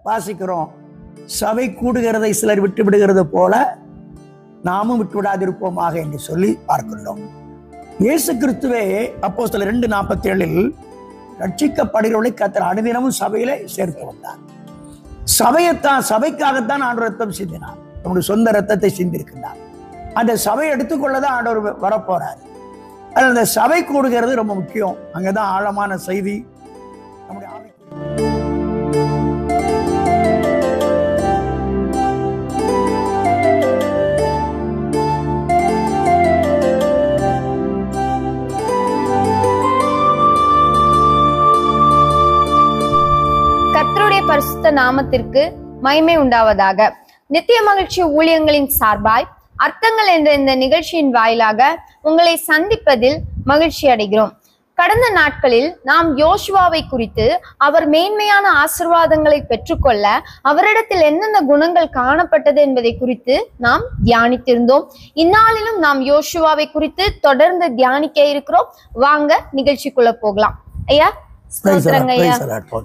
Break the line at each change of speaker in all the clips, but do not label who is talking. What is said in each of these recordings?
வாசிக்கிறோம், சபை கூடுகிறதை சிலர் விட்டு விடுகிறது போல நாமும் விட்டு விடாதிருப்போமாக என்று சொல்லி பார்க்கின்றோம். இயேசு கிறிஸ்துவே அப்போஸ்தலர் 2:47 ரட்சிக்கப்படுகிறவர்களை கர்த்தர் அனுதினமும் சபையில சேர்த்து வந்தார். சபைக்காகத்தான் ஆண்டவர் ரத்தம் சிந்தினார். நம்முடைய சொந்த ரத்தத்தை சிந்திருக்கின்றார். அந்த சபையை எடுத்துக்கொள்ளதான் ஆண்டவர் வரப்போறாரு. அந்த சபை கூடுகிறது ரொம்ப முக்கியம். அங்கதான் ஆழமான செய்தி. நம்முடைய
கர்த்தருடைய பரிசுத்த நாமத்திற்கு மகிமை உண்டாவதாக. நித்திய மகிழ்ச்சி ஊழியங்களின் சார்பாய் அர்த்தங்கள் என்ற இந்த நிகழ்ச்சியின் வாயிலாக உங்களை சந்திப்பதில் மகிழ்ச்சி அடைகிறோம். கடந்த நாட்களில் நாம் யோசுவாவை குறித்து அவர் மேன்மையான ஆசீர்வாதங்களை பெற்றுக்கொள்ள அவரிடத்தில் என்னென்ன குணங்கள் காணப்பட்டது என்பதை குறித்து நாம் தியானித்திருந்தோம். இந்நாளிலும் நாம் யோசுவாவை குறித்து தொடர்ந்து தியானிக்க இருக்கிறோம். வாங்க நிகழ்ச்சிக்குள்ள போகலாம். ஐயா,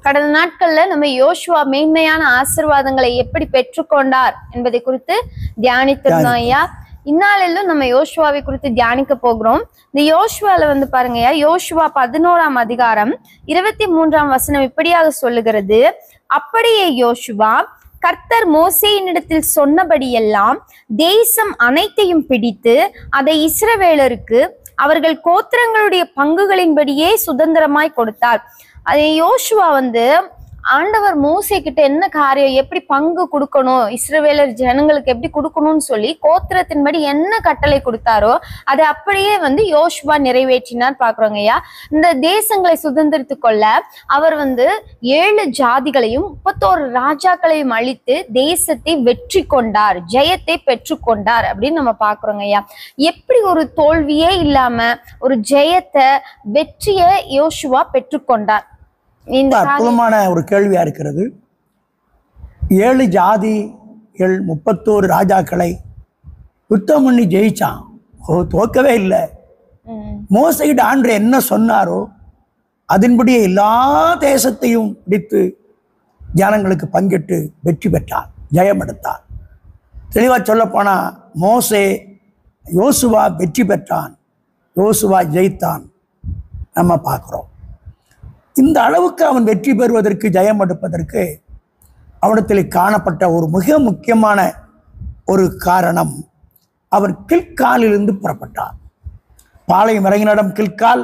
கடந்த நாட்கள்ல நம்ம யோசுவா மேன்மையான ஆசீர்வாதங்களை எப்படி பெற்றுக்கொண்டார் என்பதை குறித்து தியானித்திருந்தோம் ஐயா. இந்நாளிலும் நம்ம யோசுவாவை குறித்து தியானிக்க போகிறோம். இந்த யோசுவால பாருங்க ஐயா, யோசுவா 11ஆம் அதிகாரம் 23ஆம் வசனம் இப்படியாக சொல்லுகிறது: அப்படியே யோசுவா கர்த்தர் மோசேயினிடத்தில் சொன்னபடியெல்லாம் தேசம் அனைத்தையும் பிடித்து அதை இஸ்ரவேலருக்கு அவர்கள் கோத்திரங்களுடைய பங்குகளின்படியே சுதந்திரமாய் கொடுத்தார். அது யோசுவா ஆண்டவர் மோசே கிட்ட என்ன காரியம், எப்படி பங்கு கொடுக்கணும், இஸ்ரவேலர் ஜனங்களுக்கு எப்படி கொடுக்கணும்னு சொல்லி கோத்திரத்தின்படி என்ன கட்டளை கொடுத்தாரோ அதை அப்படியே யோசுவா நிறைவேற்றினார் பாக்குறோங்க ஐயா. இந்த தேசங்களை சுதந்திரித்து கொள்ள அவர் 7 ஜாதிகளையும் 31 ராஜாக்களையும் அழித்து தேசத்தை வெற்றி கொண்டார், ஜெயத்தை பெற்றுக்கொண்டார் அப்படின்னு நம்ம பாக்குறோங்க ஐயா. எப்படி ஒரு தோல்வியே இல்லாம ஒரு ஜெயத்தை, வெற்றியை யோசுவா பெற்றுக்கொண்டார்?
அற்புதமான ஒரு கேள்வியா இருக்கிறது. 7 ஜாதிகள் 31 ராஜாக்களை யுத்தம் பண்ணி ஜெயிச்சான். தோக்கவே இல்லை. மோசையிட்ட ஆண்டவர் என்ன சொன்னாரோ அதன்படியே எல்லா தேசத்தையும் பிடித்து ஜனங்களுக்கு பங்கிட்டு வெற்றி பெற்றார், ஜெயம் எடுத்தார். தெளிவா சொல்ல போனா யோசுவா வெற்றி பெற்றான், யோசுவா ஜெயித்தான் நம்ம பார்க்கிறோம். இந்த அளவுக்கு அவன் வெற்றி பெறுவதற்கு, ஜெயம் எடுப்பதற்கு அவனிடத்தில் காணப்பட்ட ஒரு மிக முக்கியமான ஒரு காரணம், அவன் கில்காலிலிருந்து புறப்பட்டான். பாளையம் இறங்கின இடம் கில்கால்,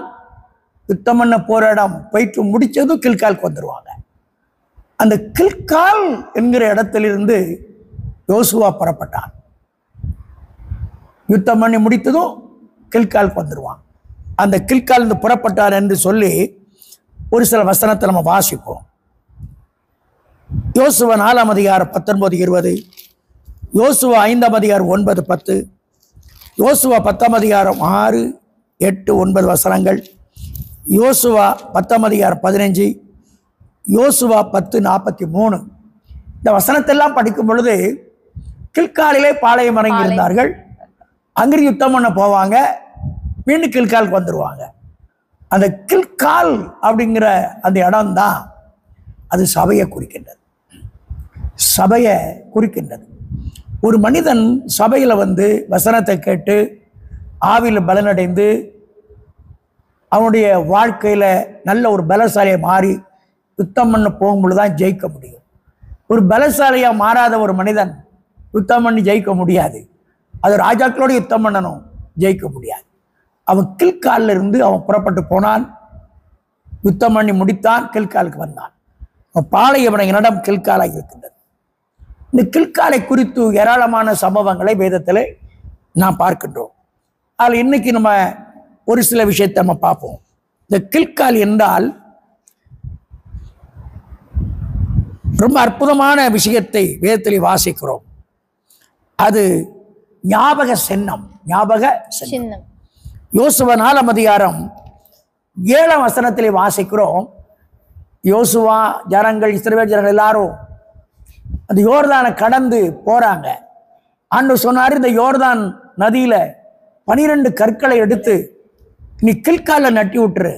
யுத்தம் பண்ண போற இடம் போயிட்டு முடிச்சதும் கில்காலுக்கு வந்துடுவாங்க. அந்த கில்கால் என்கிற இடத்திலிருந்து யோசுவா புறப்பட்டான். யுத்தம் பண்ணி முடித்ததும் கில்காலுக்கு வந்துடுவான். அந்த கில்கால் இருந்து புறப்பட்டார் என்று சொல்லி ஒரு சில வசனத்தை நம்ம வாசிப்போம். யோசுவா 4ஆம் அதிகாரம் 19-20, யோசுவா 5ஆம் அதிகாரம் 9-10, யோசுவா 10ஆம் அதிகாரம் 6, 8, 9 வசனங்கள், யோசுவா 10ஆம் அதிகாரம் 15, யோசுவா 10:43. இந்த வசனத்தெல்லாம் படிக்கும் பொழுது கில்காலிலே பாளையம் இறங்கி இருந்தார்கள். அங்கே யுத்தம் பண்ண போவாங்க, மீண்டும் கில்காலுக்கு வந்துடுவாங்க. அந்த கில்கால் அப்படிங்கிற அந்த இடம் தான் அது சபையை குறிக்கின்றது. சபையை குறிக்கின்றது. ஒரு மனிதன் சபையில் வசனத்தை கேட்டு ஆவியில் பலனடைந்து அவனுடைய வாழ்க்கையில் நல்ல ஒரு பலசாலியை மாறி யுத்தம் பண்ண போகும்பொழுதுதான் ஜெயிக்க முடியும். ஒரு பலசாலியாக மாறாத ஒரு மனிதன் யுத்தம் பண்ணி ஜெயிக்க முடியாது. அது ராஜாக்களோடு யுத்தம் பண்ணணும், ஜெயிக்க முடியாது. அவன் கில்காலில் இருந்து அவன் புறப்பட்டு போனான், யுத்தம் பண்ணி முடித்தான், கில்காலுக்கு வந்தான். பாளையம் இடம் கில்காலாக இருக்கின்றது. இந்த கில்காலை குறித்து ஏராளமான சம்பவங்களை வேதத்தில் நாம் பார்க்கின்றோம். அதில் இன்னைக்கு நம்ம ஒரு சில விஷயத்தை நம்ம பார்ப்போம். இந்த கில்கால் என்றால் ரொம்ப அற்புதமான விஷயத்தை வேதத்தில் வாசிக்கிறோம். அது ஞாபக சின்னம். யோசுவா 4ஆம் அதிகாரம் 7ஆம் வசனத்திலே வாசிக்கிறோம். யோசுவா ஜனங்கள், இஸ்ரவேல் ஜனங்கள் எல்லாரும் அந்த யோர்தானை கடந்து போறாங்க. ஆண்டவர் சொன்னார், இந்த யோர்தான் நதியில 12 கற்களை எடுத்து நீ கில்கால நட்டி விட்டுரு.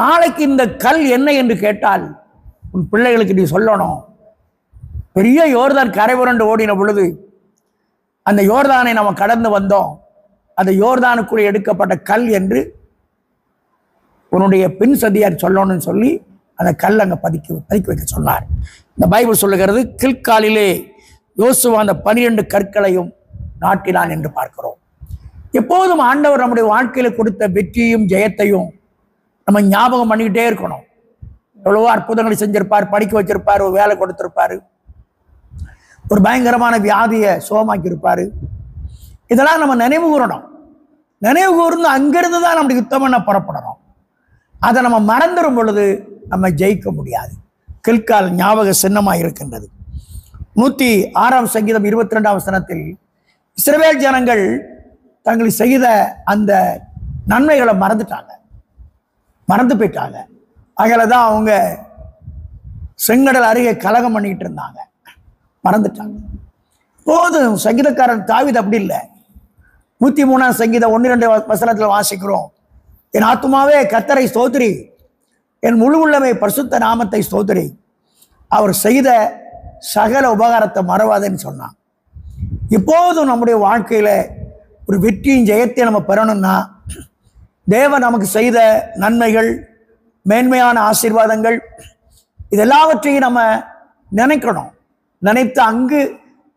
நாளைக்கு இந்த கல் என்ன என்று கேட்டால் உன் பிள்ளைகளுக்கு நீ சொல்லணும். பெரிய யோர்தான் கரை புரண்டு ஓடின பொழுது அந்த யோர்தானை நம்ம கடந்து வந்தோம், அந்த யோர்தானுக்குள்ளே எடுக்கப்பட்ட கல் என்று உன்னுடைய பின் சதியார் சொல்லணும்னு சொல்லி அந்த கல் அங்கே பதிக்க வைக்க சொன்னார். இந்த பைபிள் சொல்லுகிறது, கில்காலிலே யோசுவா அந்த 12 கற்களையும் நாட்டினான் என்று பார்க்கிறோம். எப்போதும் ஆண்டவர் நம்முடைய வாழ்க்கையில கொடுத்த வெற்றியும் ஜெயத்தையும் நம்ம ஞாபகம் பண்ணிக்கிட்டே இருக்கணும். எவ்வளவோ அற்புதங்களை செஞ்சிருப்பார், படிக்க வச்சிருப்பார், ஒரு வேலை கொடுத்திருப்பாரு, ஒரு பயங்கரமான வியாதியை சுகமாக்கி இருப்பாரு. இதெல்லாம் நம்ம நினைவு கூறணும். நினைவு கூர்ந்து அங்கிருந்து தான் நம்முடைய யுத்தம் பண்ண புறப்படணும். அதை நம்ம மறந்துடும் பொழுது நம்ம ஜெயிக்க முடியாது. கில்கால் ஞாபக சின்னமாக இருக்கின்றது. 106 சங்கீதம் 22 வசனத்தில் இஸ்ரவேல் ஜனங்கள் தங்களுக்கு செய்த அந்த நன்மைகளை மறந்து போயிட்டாங்க. அதில் தான் அவங்க செங்கடல் அருகே கலகம் பண்ணிக்கிட்டு இருந்தாங்க, மறந்துட்டாங்க. போதும், சங்கீதக்காரன் தாவீது அப்படி இல்லை. 103 சங்கீதம் 1-2 வசனத்தில் வாசிக்கிறோம், என் ஆத்துமாவே கர்த்தரை ஸ்தோத்திரி, என் முழு உள்ளமே பரிசுத்த நாமத்தை ஸ்தோத்திரி, அவர் செய்த சகல உபகாரத்தை மறவாதேன்னு சொன்னான். இப்போதும் நம்முடைய வாழ்க்கையில ஒரு வெற்றியும் ஜெயத்தை நம்ம பெறணும்னா தேவன் நமக்கு செய்த நன்மைகள், மேன்மையான ஆசீர்வாதங்கள், இதெல்லாவற்றையும் நம்ம நினைக்கணும். நினைத்து அங்கு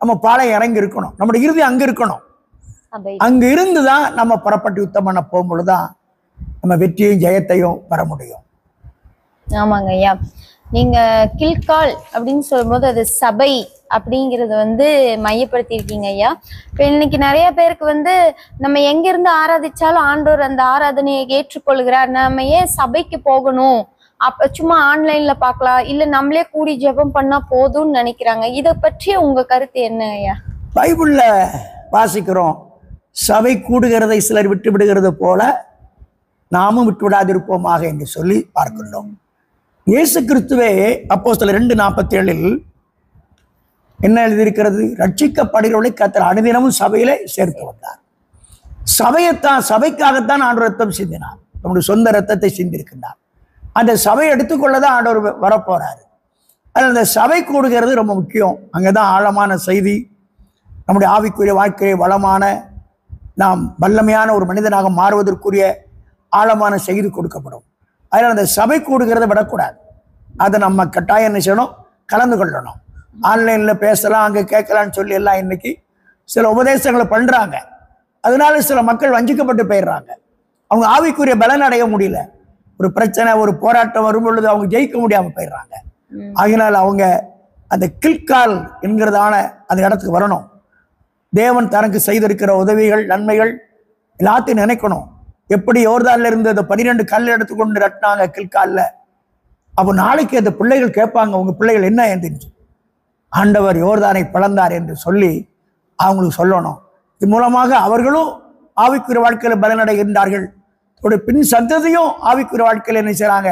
நம்ம பாலை இறங்கி இருக்கணும். நம்முடைய இறுதி அங்கு இருக்கணும். அங்கு இருந்துதான் நம்ம புறப்பட்டு யுத்தம் பண்ண போகும்பொழுதுதான் நம்ம வெற்றியும் ஜெயத்தையும் பெற முடியும்.
ஆமாங்க ஐயா, நீங்க கில்கால் அப்படின்னு சொல்லும்போது அது சபை அப்படிங்கறது மையப்படுத்தி இருக்கீங்க ஐயா. இப்ப இன்னைக்கு நிறைய பேருக்கு நம்ம எங்க இருந்து ஆராதிச்சாலும் ஆண்டவர் அந்த ஆராதனையை ஏற்றுக்கொள்கிறார், நம்ம ஏன் சபைக்கு போகணும், அப்ப சும்மா ஆன்லைன்ல பார்க்கலாம், இல்ல நம்மளே கூடி ஜெபம் பண்ணா போதும்னு நினைக்கிறாங்க. இதை பற்றி உங்க கருத்து என்ன ஐயா?
பைபிள்ல வாசிக்கிறோம், சபை கூடுகிறதை சிலர் விட்டு விடுகிறது போல நாமும் விட்டு விடாதிருப்போமாக என்று சொல்லி பார்க்கின்றோம். இயேசு கிறிஸ்துவே அப்போஸ்தலர் 2:47 என்ன எழுதியிருக்கிறது? ரட்சிக்கப்படுகிறவர்களை கர்த்தர் அனுதினமும் சபையில சேர்த்து வந்தார். சபைக்காகத்தான் ஆண்டவர் ரத்தம் சிந்தினார், நம்முடைய சொந்த ரத்தத்தை சிந்திருக்கின்றார். அந்த சபையை எடுத்துக்கொள்ளதான் ஆண்டவர் வரப்போறாரு. அதில் அந்த சபை கூடுகிறது ரொம்ப முக்கியம். அங்கேதான் ஆழமான செய்தி, நம்முடைய ஆவிக்குரிய வாழ்க்கையை வளமான, நாம் வல்லமையான ஒரு மனிதனாக மாறுவதற்குரிய ஆழமான செய்தி கொடுக்கப்படும். அதில் அந்த சபை கூடுகிறத விடக்கூடாது. அதை நம்ம கட்டாயம் என்ன செய்யணும்? கலந்து கொள்ளணும். ஆன்லைனில் பேசலாம், அங்கே கேட்கலான்னு சொல்லி எல்லாம் இன்னைக்கு சில உபதேசங்களை பண்ணுறாங்க. அதனால சில மக்கள் வஞ்சிக்கப்பட்டு போயிடுறாங்க. அவங்க ஆவிக்குரிய பலன் அடைய முடியல. ஒரு பிரச்சனை, ஒரு போராட்டம் வரும் பொழுது அவங்க ஜெயிக்க முடியாமல் போயிடுறாங்க. அதனால் அவங்க அந்த கில்கால் என்கிறதான அந்த இடத்துக்கு வரணும். தேவன் தனக்கு செய்திருக்கிற உதவிகள், நன்மைகள் எல்லாத்தையும் நினைக்கணும். எப்படி யோர்தான்ல இருந்து அந்த 12 கல் எடுத்துக்கொண்டு ரட்டினாங்க கில்கால்ல. அப்போ நாளைக்கு அந்த பிள்ளைகள் கேட்பாங்க, உங்க பிள்ளைகள் என்ன என்று, ஆண்டவர் யோர்தானை பிளந்தார் என்று சொல்லி அவங்களுக்கு சொல்லணும். இது மூலமாக அவர்களும் ஆவிக்குரிய வாழ்க்கையில பலனடைகின்றார்கள். பின் சந்ததியும் ஆவிக்குரிய வாழ்க்கையில என்ன செய்றாங்க?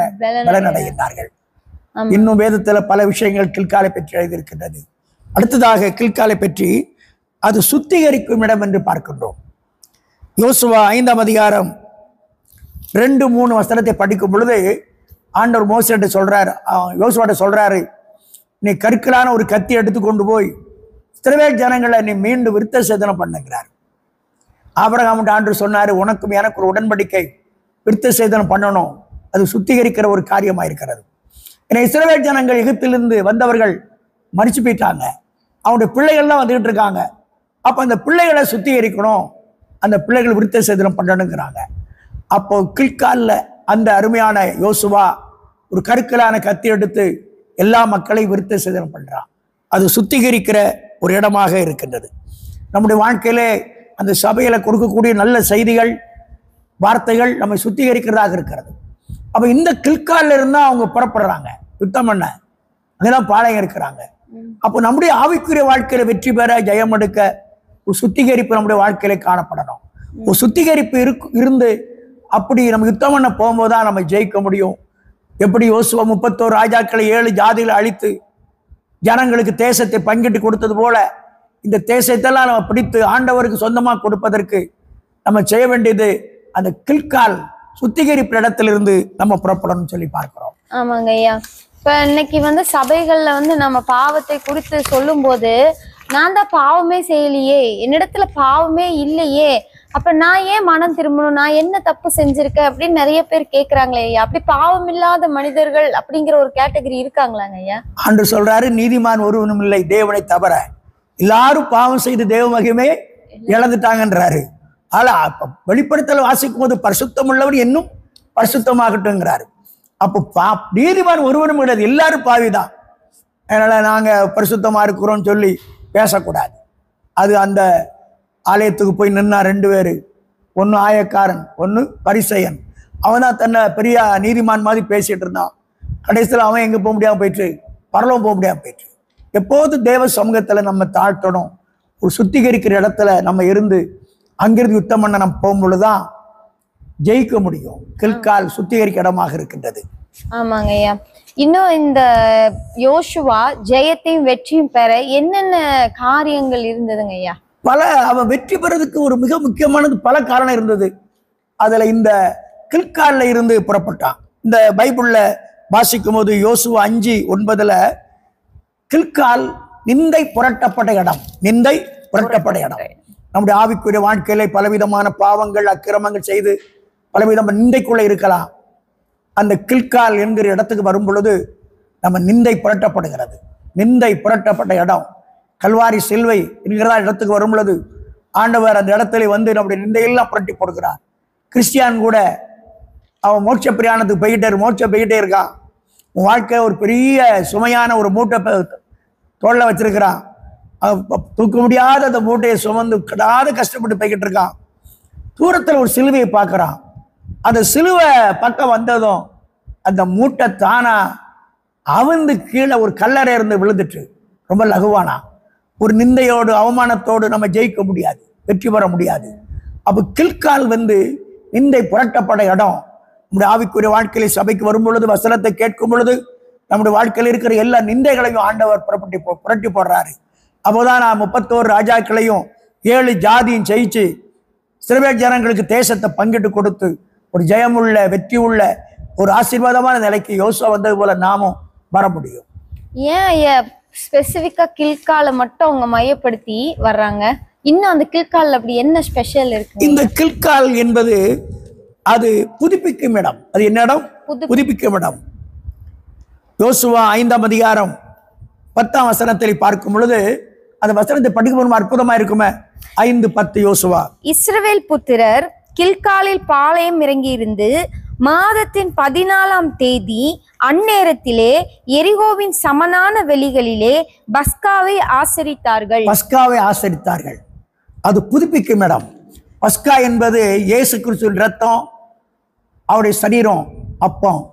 பலனடைகின்றார்கள். இன்னும் வேதத்துல பல விஷயங்கள் கில்காலை பற்றி எழுதியிருக்கின்றது. அடுத்ததாக கில்காலை பற்றி அது சுத்திகரிக்கும் இடம் என்று பார்க்கின்றோம். யோசுவா 5 2-3 வசனத்தை படிக்கும் பொழுது ஆண்டவர் மோசேட்ட சொல்றாரு, யோசுவாட்ட சொல்றாரு, நீ கற்களான ஒரு கத்தி எடுத்துக்கொண்டு போய் இஸ்ரவேல் ஜனங்களை நீ மீண்டும் விருத்த சேதனம் பண்ணுகிறார். ஆபிரகாம் ஆண்டவர் சொன்னாரு, உனக்கும் எனக்கு ஒரு உடன்படிக்கை, விருத்த சேதனம் பண்ணணும், அது சுத்திகரிக்கிற ஒரு காரியமா இருக்கிறது. ஏன்னா இஸ்ரவேல் ஜனங்கள் எகிப்திலிருந்து வந்தவர்கள் மறிச்சு போயிட்டாங்க, அவனுடைய பிள்ளைகள்லாம் வந்துகிட்டு இருக்காங்க. அப்ப அந்த பிள்ளைகளை சுத்திகரிக்கணும், அந்த பிள்ளைகள் விருத்த சேதனம் பண்ணணுங்கிறாங்க. அப்போ கில்கால்ல அந்த அருமையான யோசுவா ஒரு கற்களான கத்தி எடுத்து எல்லா மக்களையும் விருத்த சேதனம் பண்றான். அது சுத்திகரிக்கிற ஒரு இடமாக இருக்கின்றது. நம்முடைய வாழ்க்கையிலே அந்த சபையில கொடுக்கக்கூடிய நல்ல செய்திகள், வார்த்தைகள் நம்மை சுத்திகரிக்கிறதாக இருக்கிறது. அப்ப இந்த கில்கால்ல இருந்தா அவங்க புறப்படுறாங்க யுத்தம் பண்ண, அதெல்லாம் பாளையம் இருக்கிறாங்க. அப்போ நம்முடைய ஆவிக்குரிய வாழ்க்கையில வெற்றி பெற, ஜெயம் எடுக்க ஒரு சுத்திகரிப்பு நம்முடைய வாழ்க்கையில காணப்படணும். ஒரு சுத்திகரிப்பு இருந்து அப்படி நம்ம யுத்தம் பண்ண போகும்போதுதான் நம்ம ஜெயிக்க முடியும். எப்படி யோசுவா 31 ராஜாக்களை 7 ஜாதிகளை அழித்து ஜனங்களுக்கு தேசத்தை பங்கிட்டு கொடுத்தது போல இந்த தேசத்தெல்லாம் நம்ம பிடித்து ஆண்டவருக்கு சொந்தமாக கொடுப்பதற்கு நம்ம செய்ய வேண்டியது அந்த கில்கால் சுத்திகரிப்பு இடத்திலிருந்து நம்ம புறப்படணும் சொல்லி பார்க்கிறோம்.
ஆமாங்க ஐயா, இப்ப இன்னைக்கு வந்து சபைகள்ல வந்து நம்ம பாவத்தை குறித்து சொல்லும் போது, நான் தான் பாவமே செய்யலையே, என்னிடத்துல பாவமே இல்லையே, அப்ப நான் ஏன் மனம் திரும்பணும், நான் என்ன தப்பு செஞ்சிருக்கேன் அப்படின்னு நிறைய பேர் கேக்குறாங்களே ஐயா. அப்படி பாவம் இல்லாத மனிதர்கள் அப்படிங்கிற ஒரு கேட்டகரி இருக்காங்களாங்க ஐயா?
ஆண்டு சொல்றாரு, நீதிமான் ஒருவனும் இல்லை தேவனை தவிர, எல்லாரும் பாவம் செய்து தேவ மகிமே இழந்துட்டாங்கன்றாரு. ஆனா வெளிப்படுத்தல் வாசிக்கும் போது பரிசுத்தம் உள்ளவர் இன்னும் பரிசுத்தமாகட்டும்ங்கிறாரு. அப்போ நீதிமான் ஒருவனும் கிடையாது, எல்லாரும் பாவிதான். அதனால நாங்க பரிசுத்தமா இருக்கிறோம்னு சொல்லி பேசக்கூடாது. அது அந்த ஆலயத்துக்கு போய் நின்னா 2 பேரு, ஒன்னு ஆயக்காரன் ஒன்னு பரிசேயன். அவன் தான் தன்னை பெரிய நீதிமான் மாதிரி பேசிட்டு இருந்தான். கடைசியில் அவன் எங்க போக முடியாம போயிட்டு, பரலோகம் போக முடியாம போயிட்டு. எப்போது தேவ சமூகத்துல நம்ம தாழ்த்தணும், ஒரு சுத்திகரிக்கிற இடத்துல நம்ம இருந்து அங்கிருந்து யுத்தம் பண்ண நம்ம போகும்பொழுதுதான் ஜெயிக்க முடியும். கில்கால் சுத்திகரிக்க இடமாக இருக்கின்றது.
ஆமாங்க ஐயா. இன்னும் இந்த யோசுவா ஜெயத்தையும் வெற்றியும் பெற என்னென்ன காரியங்கள் இருந்ததுங்க ஐயா?
அவன் வெற்றி பெறதுக்கு ஒரு மிக முக்கியமானது பல காரணம் இருந்தது. அதுல இந்த கில்கால்ல இருந்து புறப்பட்டான். இந்த பைபிள்ல வாசிக்கும் போது யோசுவா 5:9 கில்கால் நிந்தை புரட்டப்பட்ட இடம். நிந்தை புரட்டப்பட்ட இடம். நம்முடைய ஆவிக்குரிய வாழ்க்கையில பலவிதமான பாவங்கள் அக்கிரமங்கள் செய்து பலவிதமான நிந்தைக்குள்ள இருக்கலாம். அந்த கில்கால் என்கிற இடத்துக்கு வரும் பொழுது நம்ம நிந்தை புரட்டப்படுகிறது. நிந்தை புரட்டப்பட்ட இடம் கல்வாரி சிலுவை என்கிறதா இடத்துக்கு வரும் பொழுது ஆண்டவர் அந்த இடத்துல வந்து நம்முடைய நிந்தையெல்லாம் புரட்டி போடுகிறார். கிறிஸ்டியான் கூட அவன் மோட்ச பிரயாணத்துக்கு போய்கிட்டே இருக்கான். உன் வாழ்க்கை ஒரு பெரிய சுமையான ஒரு மூட்டை தோல்ல வச்சிருக்கிறான். தூக்க முடியாத அந்த மூட்டையை சுமந்து கடாத கஷ்டப்பட்டு போய்கிட்டு இருக்கான். தூரத்தில் ஒரு சிலுவையை பார்க்கறான். அந்த சிலுவை பக்கம் வந்ததும் அந்த மூட்டை தானா அவிழ்ந்து கீழே ஒரு கல்லறை இருந்து விழுந்துட்டு ரொம்ப லகுவானா. ஒரு நிந்தையோடு அவமானத்தோடு நம்ம ஜெயிக்க முடியாது, வெற்றி பெற முடியாது. அப்போ கில்கால் வந்து நிந்தை புரட்டப்பட இடம். நம்முடைய ஆவிக்குரிய வாழ்க்கையில சபைக்கு வரும் பொழுது, வசனத்தை கேட்கும் பொழுது நம்முடைய வாழ்க்கையில் இருக்கிற எல்லா நிந்தைகளையும் ஆண்டவர் புரட்டி போடுறாரு. அப்போதான் நான் 31 ராஜாக்களையும் 7 ஜாதியும் ஜெயிச்சு சிறுவேல் ஜனங்களுக்கு தேசத்தை பங்கிட்டு கொடுத்து ஒரு ஜெயமுள்ள வெற்றி உள்ள ஒரு ஆசீர்வாதமான நிலைக்கு யோசுவா வந்தது போல நாமும் வர முடியும்.
ஏன் ஐயா ஸ்பெசிபிக்கா கில்காலை மட்டும் அவங்க மையப்படுத்தி வர்றாங்க? இன்னும் அந்த கில்கால் அப்படி என்ன ஸ்பெஷல் இருக்கு?
இந்த கில்கால் என்பது அது புதுப்பிக்கும் இடம். அது என்ன இடம்? புதுப்பிக்கும் இடம். யோசுவா 5ஆம் அதிகாரம் 10ஆம் வசனத்தில் பார்க்கும் பொழுது அந்த வசனத்தை படிக்கும் அற்புதமா இருக்குமே. 5:10 யோசுவா.
இஸ்ரவேல் புத்திரர் கில்காலில் பாளையம் இறங்கி இருந்து மாதத்தின் 14ஆம் தேதி அந்நேரத்திலே எரிகோவின் சமனான வெளிகளிலே பஸ்காவை ஆசரித்தார்கள். அது புதுப்பிக்கும் இடம். பஸ்கா என்பது இயேசு கிறிஸ்துவின் ரத்தம், அவருடைய சரீரம், அப்பம்.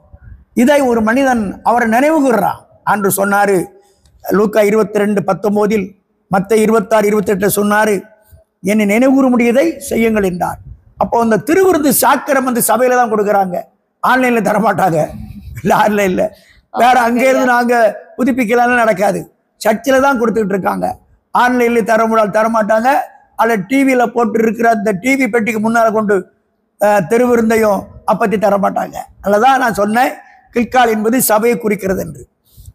இதை ஒரு மனிதன் அவரை நினைவு கூர்றான். அன்று சொன்னாரு லூக்கா 22:19, மத்தேயு 26:28 சொன்னாரு, என்னை நினைவுகூற முடியதை செய்யுங்கள் என்றார். அப்போ அந்த திருவிருந்து சாக்கரம் வந்து சபையில தான் கொடுக்குறாங்க, ஆன்லைன்ல தரமாட்டாங்க. இல்லை ஆன்லைன்ல வேற அங்கே இருந்து நாங்க புதுப்பிக்கலாம் நடக்காது. சர்ச்சில் தான் கொடுத்துக்கிட்டு இருக்காங்க. ஆன்லைன்ல தரமாட்டாங்க. அதில் டிவியில போட்டு இருக்கிற அந்த டிவி பெட்டிக்கு முன்னால கொண்டு திருவிருந்தையும் அப்பத்தி தரமாட்டாங்க. அதுதான் நான் சொன்னேன் கில்கால் என்பது சபையை குறிக்கிறது என்று.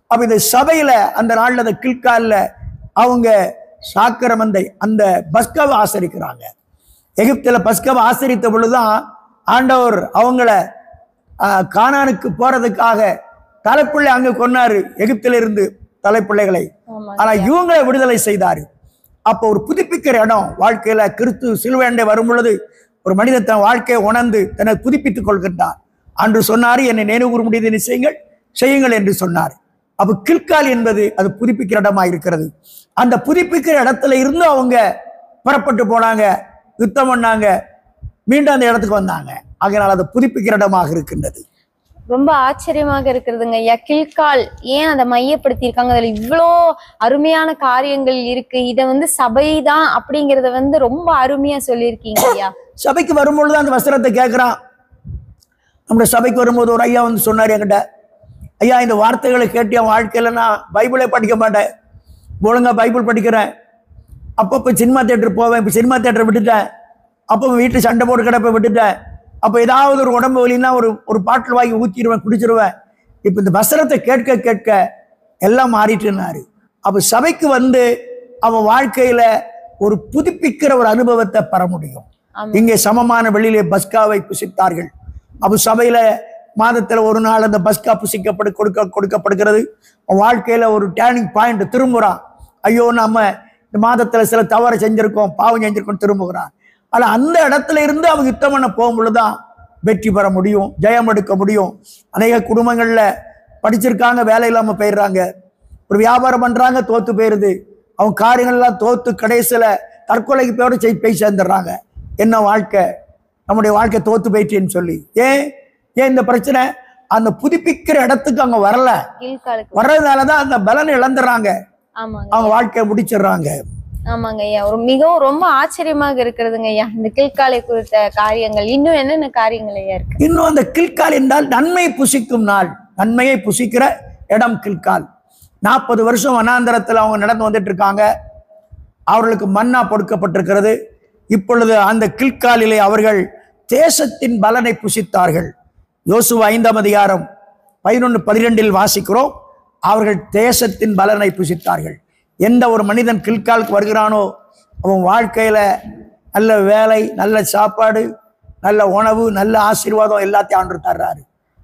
அப்ப இந்த சபையில அந்த நாள்ல அந்த கில்கால்ல அவங்க சாக்கரமந்தை அந்த பஸ்காவை ஆசரிக்கிறாங்க. எகிப்துல பஸ்காவை ஆசரித்த பொழுதுதான் ஆண்டவர் அவங்கள கானானுக்கு போறதுக்காக தலைப்பிள்ளை அங்க கொன்னாரு, எகிப்தில இருந்து தலைப்பிள்ளைகளை. ஆனா இவங்களை விடுதலை செய்தாரு. அப்போ ஒரு புதுப்பிக்கிற இடம் வாழ்க்கையில கிறிஸ்து சிலுவையண்டை வரும் பொழுது ஒரு மனிதன் தன் வாழ்க்கையை உணர்ந்து தன்னை புதுப்பித்துக் கொள்கின்றார். அன்று சொன்னாரு, என்னை நினைவுகூற முடியுது செய்யுங்கள் என்று சொன்னார். அப்ப கில்கால் என்பது அது புதுப்பிக்கிற இடமா இருக்கிறது. அந்த புதுப்பிக்கிற இடத்துல இருந்து அவங்க புறப்பட்டு போனாங்க, யுத்தம் பண்ணாங்க, மீண்டும் அந்த இடத்துக்கு வந்தாங்க. ஆகையால் அது புதுப்பிக்கிற இடமாக இருக்கின்றது. ரொம்ப ஆச்சரியமாக இருக்கிறதுங்க ஐயா. கில்கால் ஏன் அதை மையப்படுத்தி இருக்காங்க? அதுல இவ்வளோ அருமையான காரியங்கள் இருக்கு. இதை வந்து சபைதான் அப்படிங்கறத வந்து ரொம்ப அருமையா சொல்லியிருக்கீங்க ஐயா.
சபைக்கு வரும்பொழுது அந்த வசனத்தை கேட்கிறான். நம்முடைய சபைக்கு வரும்போது ஒரு ஐயா வந்து சொன்னார் என்கிட்ட, ஐயா இந்த வார்த்தைகளை கேட்டு என் வாழ்க்கையில நான் பைபிளே படிக்க மாட்டேன், ஒழுங்கா பைபிள் படிக்கிறேன், அப்பப்போ சினிமா தியேட்டர் போவேன், இப்போ சினிமா தியேட்டரை விட்டுட்டேன், அப்போ வீட்டில் சண்டை போட்டு கிடப்ப விட்டுட்டேன், அப்போ ஏதாவது ஒரு உடம்பு வலின்னா ஒரு பாட்டில் வாங்கி ஊற்றிடுவேன், குடிச்சிருவேன், இப்ப இந்த வசனத்தை கேட்க கேட்க எல்லாம் மாறிட்டுனாரு. அப்ப சபைக்கு வந்து அவன் வாழ்க்கையில ஒரு புதுப்பிக்கிற ஒரு அனுபவத்தை பெற முடியும். இங்கே சமமான வெளியிலே பஸ்காவை புசித்தார்கள். அப்ப சபையில மாதத்துல ஒரு நாள் அந்த பஸ்கா கொடுக்கப்படுகிறது. வாழ்க்கையில ஒரு டேர்னிங் பாயிண்ட், திரும்புறான். ஐயோ நம்ம இந்த மாதத்துல சில தவறை செஞ்சிருக்கோம், பாவம் செஞ்சிருக்கோம், திரும்புகிறான். ஆனா அந்த இடத்துல இருந்து அவங்க யுத்தம் பண்ண போகும் பொழுதுதான் வெற்றி பெற முடியும், ஜெயம் எடுக்க முடியும். அநேக குடும்பங்கள்ல படிச்சிருக்காங்க, வேலை இல்லாம போயிடுறாங்க. ஒரு வியாபாரம் பண்றாங்க, தோத்து போயிருது. அவங்க காரியங்கள்லாம் தோத்து கடைசியில தற்கொலைக்கு போய் சேர்ந்துடுறாங்க. என்ன வாழ்க்கை, நம்முடைய வாழ்க்கை தோத்து போயிட்டேன்னு சொல்லி. ஏன் இந்த பிரச்சனை? அந்த புதுப்பிக்கிற இடத்துக்கு அவங்க வரல. வர்றதுனாலதான் அந்த பலன் இழந்துடுறாங்க, அவங்க வாழ்க்கையை முடிச்சிடுறாங்க.
ஆமாங்க ஐயா, ஒரு மிகவும் ரொம்ப ஆச்சரியமாக இருக்கிறதுங்க ஐயா இந்த கில்காலை குறித்த காரியங்கள். இன்னும் என்னென்ன காரியங்கள் ஐயா இருக்கு? இன்னும்
அந்த கில்கால் என்றால் நன்மை புசிக்கும் நாள், நன்மையை புசிக்கிற இடம் கில்கால். 40 வருஷம் வனாந்தரத்தில் அவங்க நடந்து வந்துட்டு இருக்காங்க. அவர்களுக்கு மன்னா கொடுக்கப்பட்டிருக்கிறது. இப்பொழுது அந்த கில்காலிலே அவர்கள் தேசத்தின் பலனை புசித்தார்கள். யோசுவா 5ஆம் அதிகாரம் 11-12 வாசிக்கிறோம். அவர்கள் தேசத்தின் பலனை புசித்தார்கள். எந்த ஒரு மனிதன் கில்காலுக்கு வருகிறானோ அவன் வாழ்க்கையில நல்ல வேலை, நல்ல சாப்பாடு, நல்ல உணவு, நல்ல ஆசீர்வாதம் எல்லாத்தையும் ஆண்டு தர்றாரு.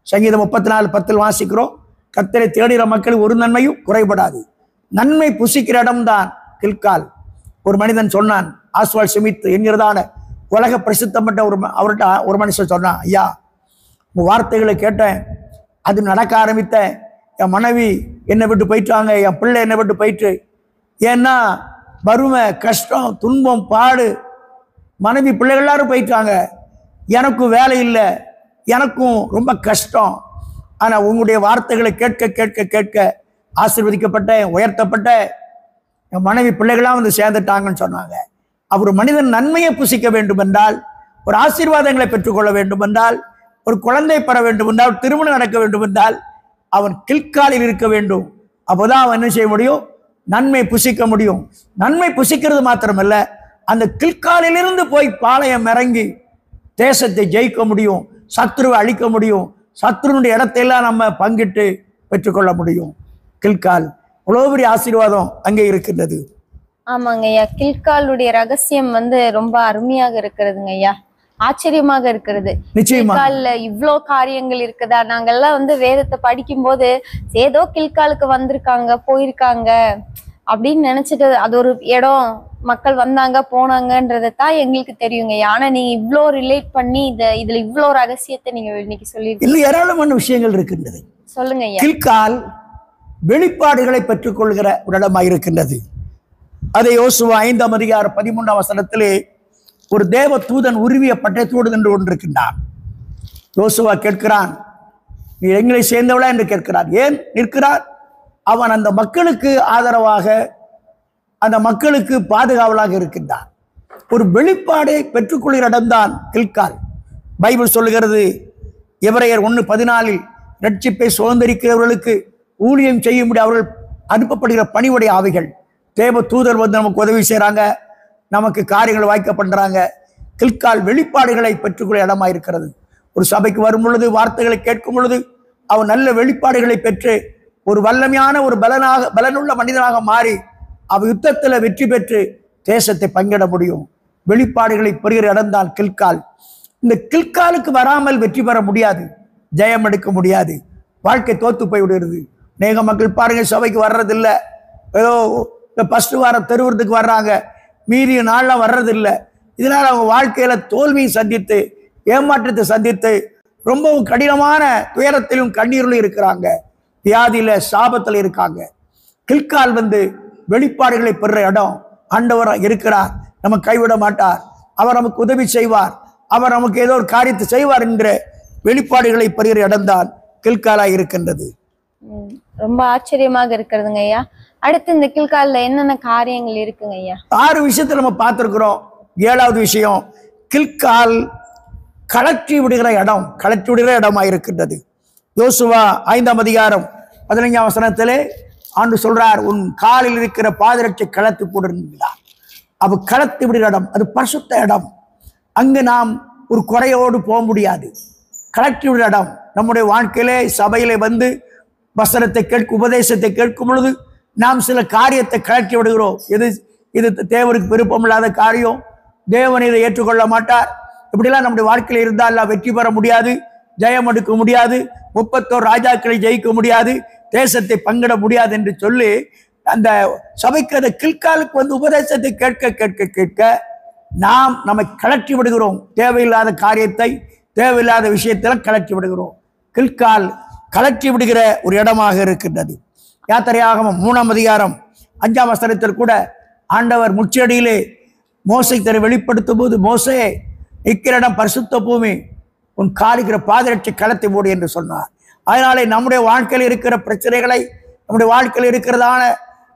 சங்கீதம் 34:10 வாசிக்கிறோம். கர்த்தரை தேடுகிற மக்கள் ஒரு நன்மையும் குறைபடாது. நன்மை புசிக்கிற இடம்தான் கில்கால். ஒரு மனிதன் சொன்னான், ஆஸ்வால் ஸ்மித் என்கிறதான உலக பிரசித்தப்பட்ட அவர்கிட்ட ஒரு மனுஷன் சொன்னான், ஐயா உங்க வார்த்தைகளை கேட்டேன், அது நடக்க ஆரம்பித்தேன். என் மனைவி என்னை விட்டு போயிட்டாங்க, என் பிள்ளை என்னை விட்டு போயிட்டு. ஏன்னா வறுமை, கஷ்டம், துன்பம், பாடு, மனைவி பிள்ளைகள் எல்லாரும் போயிட்டாங்க. எனக்கும் வேலை இல்லை, எனக்கும் ரொம்ப கஷ்டம். ஆனா உங்களுடைய வார்த்தைகளை கேட்க கேட்க கேட்க ஆசீர்வதிக்கப்பட்டேன், உயர்த்தப்பட்டேன். என் மனைவி பிள்ளைகளாம் வந்து சேர்ந்துட்டாங்கன்னு சொன்னாங்க. அவர் மனிதன் நன்மையை புசிக்க வேண்டும் என்றால், ஒரு ஆசீர்வாதங்களை பெற்றுக்கொள்ள வேண்டும் என்றால், ஒரு குழந்தை பெற வேண்டும் என்றால், திருமணம் நடக்க வேண்டும் என்றால் அவன் கில்காலில் இருக்க வேண்டும். அப்போதான் அவன் என்ன செய்ய முடியும்? நன்மை புசிக்க முடியும். நன்மை புசிக்கிறது மாத்திரமல்ல, அந்த கில்காலிலிருந்து போய் பாளையம் இறங்கி தேசத்தை ஜெயிக்க முடியும், சத்ருவை அழிக்க முடியும், சத்ருனுடைய இடத்தையெல்லாம் நம்ம பங்கிட்டு பெற்றுக்கொள்ள முடியும். கில்கால் அவ்வளோ பெரிய ஆசீர்வாதம் அங்கே இருக்கின்றது.
ஆமாங்க ஐயா, கில்காலுடைய ரகசியம் ரொம்ப அருமையாக இருக்கிறதுங்க ஐயா, ஆச்சரியமாக இருக்கிறது. கில்கால்ல இவ்வளோ காரியங்கள் இருக்குதா? நாங்கெல்லாம் வேதத்தை படிக்கும் போது ஏதோ கில்காலுக்கு வந்திருக்காங்க, போயிருக்காங்க அப்படின்னு நினைச்சிட்டு அது ஒரு இடம், மக்கள் வந்தாங்க போனாங்கன்றதான் எங்களுக்கு தெரியுங்க. ஆனா நீங்க இவ்வளோ ரிலேட் பண்ணி இதுல இவ்வளோ ரகசியத்தை நீங்க இன்னைக்கு சொல்லி
ஏராளமான விஷயங்கள் இருக்கின்றது.
சொல்லுங்க ஐயா.
கில்கால் வெளிப்பாடுகளை பெற்றுக்கொள்கிற ஒரு இடமாக இருக்கின்றது. அதை யோசுவா 5ஆம் அதிகாரம் 13ஆம் வசனத்திலே ஒரு தேவ தூதன் உருவிய பட்டயத்தோடு நின்று கொண்டிருக்கின்றான். யோசுவா கேட்கிறான், நீ எங்களை சேர்ந்தவளா என்று கேட்கிறான். ஏன் நிற்கிறான்? அவன் அந்த மக்களுக்கு ஆதரவாக, அந்த மக்களுக்கு பாதுகாவலாக இருக்கின்றான். ஒரு வெளிப்பாடை பெற்றுக்கொள்கிற இடம்தான் கில்கால். பைபிள் சொல்லுகிறது, எபிரேயர் 1:14 ரட்சிப்பை சுதந்திரிக்கிறவர்களுக்கு ஊழியம் செய்யும்படி அவர்கள் அனுப்பப்படுகிற பணிவுடைய ஆவிகள், தேவ தூதர் நமக்கு உதவி செய்யறாங்க, நமக்கு காரியங்கள் வாய்க்க பண்றாங்க. கில்கால் வெளிப்பாடுகளை பெற்றுக்கொள்ள இடமா இருக்கிறது. ஒரு சபைக்கு வரும் பொழுது, வார்த்தைகளை கேட்கும் பொழுது அவன் நல்ல வெளிப்பாடுகளை பெற்று ஒரு வல்லமையான ஒரு பலனுள்ள மனிதனாக மாறி அவ யுத்தத்துல வெற்றி பெற்று தேசத்தை பங்கிட முடியும். வெளிப்பாடுகளை பெறுகிற இடம்தான் கில்கால். இந்த கில்காலுக்கு வராமல் வெற்றி பெற முடியாது, ஜெயம் எடுக்க முடியாது, வாழ்க்கை தோத்து போய் விடுகிறது. அநேக மக்கள் பாருங்க, சபைக்கு வர்றதில்லை, ஏதோ இந்த ஃபர்ஸ்ட் வாரம் தெருவுறதுக்கு வர்றாங்க, மீறிய நாள்லாம் வர்றதில்லை. இதனால் அவங்க வாழ்க்கையில தோல்வியை சந்தித்து, ஏமாற்றத்தை சந்தித்து, ரொம்பவும் கடினமான துயரத்திலும் கண்ணீரிலும் இருக்கிறாங்க, வியாதியில சாபத்தில் இருக்காங்க. கில்கால் வெளிப்பாடுகளை பெறுற இடம். ஆண்டவர் இருக்கிறார், நம்ம கைவிட மாட்டார், அவர் நமக்கு உதவி செய்வார், அவர் நமக்கு ஏதோ ஒரு காரியத்தை செய்வார் என்கிற வெளிப்பாடுகளை பெறுகிற இடம்தான் கில்காலா இருக்கின்றது.
ரொம்ப ஆச்சரியமாக இருக்கிறதுங்க ஐயா. அடுத்து இந்த கில்கால்ல என்னென்ன காரியங்கள் இருக்குங்க ஐயா?
6 விஷயத்தை நம்ம பார்த்திருக்கிறோம். 7வது விஷயம், கில்கால் கலற்றி விடுகிற இடம், கலற்றி விடுகிற இடமா இருக்கின்றது. யோசுவா 5ஆம் அதிகாரம் 15ஆம் வசனத்திலே ஆண்டு சொல்றார், உன் காலில் இருக்கிற பாதரட்சை கலத்தி போடுகிறார். அப்ப கலத்தி விடுகிற இடம், அது பரிசுத்த இடம். அங்கு நாம் ஒரு குறையோடு போக முடியாது. கலற்றி விடுகிற இடம். நம்முடைய வாழ்க்கையிலே சபையிலே வசனத்தை கேட்கும் உபதேசத்தை கேட்கும் பொழுது நாம் சில காரியத்தை கலட்டி விடுகிறோம். இது தேவனுக்கு விருப்பம் இல்லாத காரியம், தேவன் இதை ஏற்றுக்கொள்ள மாட்டார், இப்படிலாம் நம்முடைய வாழ்க்கையில் இருந்தால் வெற்றி பெற முடியாது, ஜெயம் எடுக்க முடியாது, 31 ராஜாக்களை ஜெயிக்க முடியாது, தேசத்தை பங்கிட முடியாது என்று சொல்லி அந்த சபைக்கு அந்த கில்காலுக்கு வந்து உபதேசத்தை கேட்க கேட்க கேட்க நாம் நம்மை கலட்டி விடுகிறோம். தேவையில்லாத காரியத்தை, தேவையில்லாத விஷயத்தெல்லாம் கலட்டி விடுகிறோம். கில்கால் கலட்டி விடுகிற ஒரு இடமாக இருக்கின்றது. யாத்திரையாகமம் 3ஆம் அதிகாரம் 5ஆம் வசனத்தில் கூட ஆண்டவர் முச்சடியிலே மோசை வெளிப்படுத்தும் போது, மோசே நிற்கிற இடம் பரிசுத்த பூமி, உன் காலுகிற பாதரட்சை களத்தை மூடு என்று சொன்னார். அதனாலே நம்முடைய வாழ்க்கையில் இருக்கிற பிரச்சனைகளை, நம்முடைய வாழ்க்கையில் இருக்கிறதான